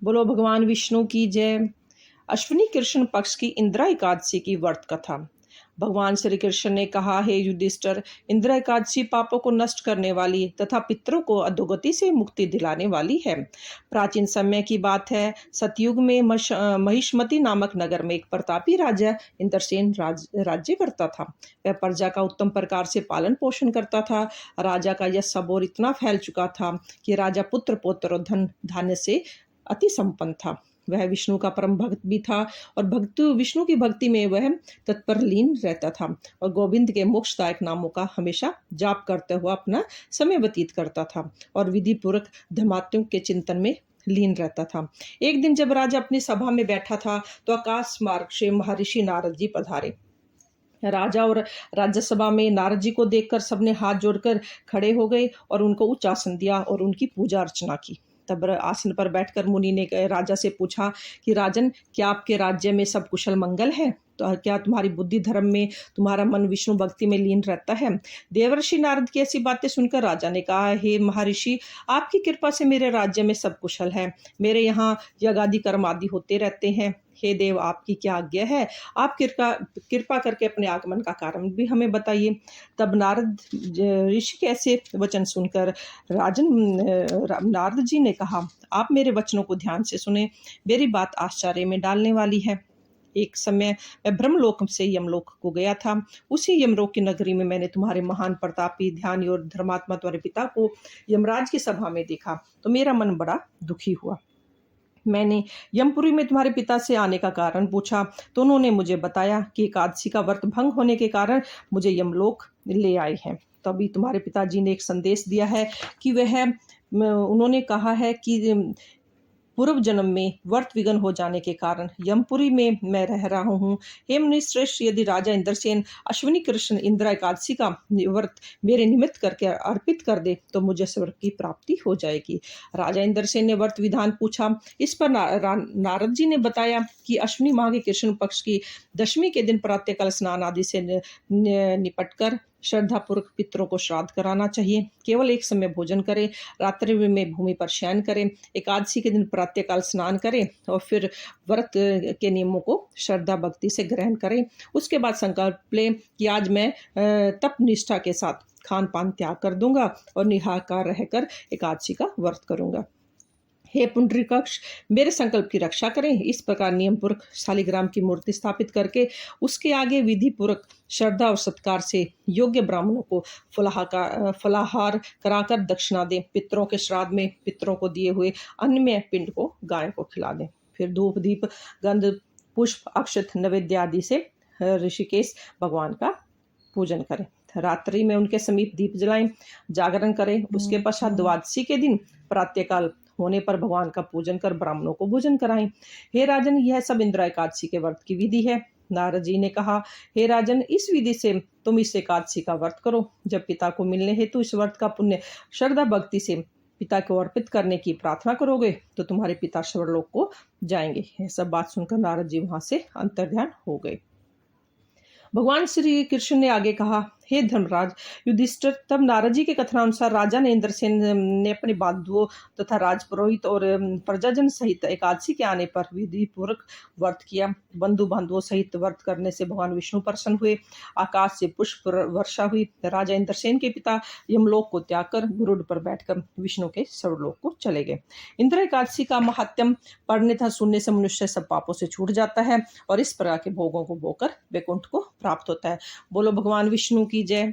बोलो भगवान विष्णु की जय। अश्विनी कृष्ण पक्ष की इंदिरा एकादशी की व्रत कथा। भगवान श्री कृष्ण ने कहा, हे युधिष्ठिर, इंदिरा एकादशी पापों को नष्ट करने वाली तथा पितरों को अधोगति से मुक्ति दिलाने वाली है। प्राचीन समय की बात है। सतयुग में महिष्मति नामक नगर में एक प्रतापी राजा इंद्रसेन राज्य करता था। वह प्रजा का उत्तम प्रकार से पालन पोषण करता था। राजा का यह सब और इतना फैल चुका था कि राजा पुत्र पौत्र और धन धान्य से अति संपन्न था। वह विष्णु का परम भक्त भी था और विष्णु की भक्ति में वह तत्पर लीन रहता था और गोविंद के मोक्षदायक नामों का हमेशा जाप करते हुए अपना समय व्यतीत करता था और विधि पूर्वक धर्मात्मों के चिंतन में लीन रहता था। एक दिन जब राजा अपनी सभा में बैठा था तो आकाश मार्ग से महर्षि नारद जी पधारे। राजा और राज्यसभा में नारद जी को देखकर सबने हाथ जोड़कर खड़े हो गए और उनको उच्च आसन दिया और उनकी पूजा अर्चना की। तब आसन पर बैठकर मुनि ने राजा से पूछा कि राजन, क्या आपके राज्य में सब कुशल मंगल है? तो क्या तुम्हारी बुद्धि धर्म में, तुम्हारा मन विष्णु भक्ति में लीन रहता है? देवर्षि नारद की ऐसी बातें सुनकर राजा ने कहा, हे महर्षि, आपकी कृपा से मेरे राज्य में सब कुशल है। मेरे यहाँ यज्ञ आदि कर्म आदि होते रहते हैं। हे देव, आपकी क्या आज्ञा है? आप कृपा करके अपने आगमन का कारण भी हमें बताइए। तब नारद ऋषि के ऐसे वचन सुनकर नारद जी ने कहा, आप मेरे वचनों को ध्यान से सुने। मेरी बात आश्चर्य में डालने वाली है। एक समय मैं ब्रह्मलोक से यमलोक को गया था। उसी यमलोक की नगरी में मैंने तुम्हारे महान प्रतापी, ध्यानी और धर्मात्मा तुम्हारे पिता को यमराज की सभा में देखा तो मेरा मन बड़ा दुखी हुआ। मैंने यमपुरी में तुम्हारे पिता से आने का कारण पूछा तो उन्होंने मुझे बताया कि एकादशी का व्रत भंग होने के कारण मुझे यमलोक ले आए हैं। तभी तुम्हारे पिताजी ने एक संदेश दिया है कि उन्होंने कहा है कि पूर्व जन्म में व्रत विघ्न हो जाने के कारण यमपुरी में मैं रह रहा हूँ। हे मुनि श्रेष्ठ, यदि राजा इंद्रसेन अश्विनी कृष्ण इंदिरा एकादशी का व्रत मेरे निमित्त करके अर्पित कर दे तो मुझे स्वर्ग की प्राप्ति हो जाएगी। राजा इंद्रसेन ने व्रत विधान पूछा। इस पर नारद जी ने बताया कि अश्विनी माह के कृष्ण पक्ष की दशमी के दिन प्रातःकाल स्नान आदि से निपट कर श्रद्धापूर्वक पितरों को श्राद्ध कराना चाहिए। केवल एक समय भोजन करें, रात्रि में भूमि पर शयन करें, एकादशी के दिन प्रातःकाल स्नान करें और फिर व्रत के नियमों को श्रद्धा भक्ति से ग्रहण करें। उसके बाद संकल्प लें कि आज मैं तप निष्ठा के साथ खान पान त्याग कर दूंगा और निराहार रहकर एकादशी का व्रत करूंगा। हे पुंडरीकाक्ष, मेरे संकल्प की रक्षा करें। इस प्रकार नियम पूर्वक शालिग्राम की मूर्ति स्थापित करके उसके आगे विधि पूर्वक श्रद्धा और सत्कार से योग्य ब्राह्मणों को फलाहार कराकर दक्षिणा दें। पितरों के श्राद्ध में पितरों को दिए हुए अन्न में पिंड को गाय को खिला दें। फिर धूप दीप गंध पुष्प अक्षत नैवेद्य आदि से ऋषिकेश भगवान का पूजन करें। रात्रि में उनके समीप दीप जलाएं, जागरण करें। उसके पश्चात द्वादशी के दिन प्रातःकाल होने पर भगवान का पूजन कर ब्राह्मणों को भोजन कराएं। हे राजन, यह सब इंदिरा एकादशी के व्रत की विधि है। नारद जी ने कहा, हे राजन, इस विधि से तुम इस एकादशी का व्रत करो। जब पिता को मिलने हेतु इस व्रत का पुण्य श्रद्धा भक्ति से पिता को अर्पित करने की प्रार्थना करोगे तो तुम्हारे पिता स्वर्गलोक को जाएंगे। यह सब बात सुनकर नारद जी वहां से अंतर्ध्यान हो गए। भगवान श्री कृष्ण ने आगे कहा, हे धर्मराज युधिष्ठिर, तब नारद जी के कथनानुसार राजा ने इंद्रसेन ने अपने बंधुओं तथा राजपुरोहित और प्रजाजन सहित एकादशी के आने पर विधि पूर्वक व्रत किया। बंधु बांधवों सहित व्रत करने से भगवान विष्णु प्रसन्न हुए। आकाश से पुष्प वर्षा हुई। राजा इंद्रसेन के पिता यमलोक को त्याग कर गरुड़ पर बैठकर विष्णु के स्वर्गलोक को चले गए। इंदिरा एकादशी का महात्म्य पढ़ने तथा सुनने से मनुष्य सब पापों से छूट जाता है और इस प्रकार के भोगों को भोगकर वैकुंठ को प्राप्त होता है। बोलो भगवान विष्णु की जय।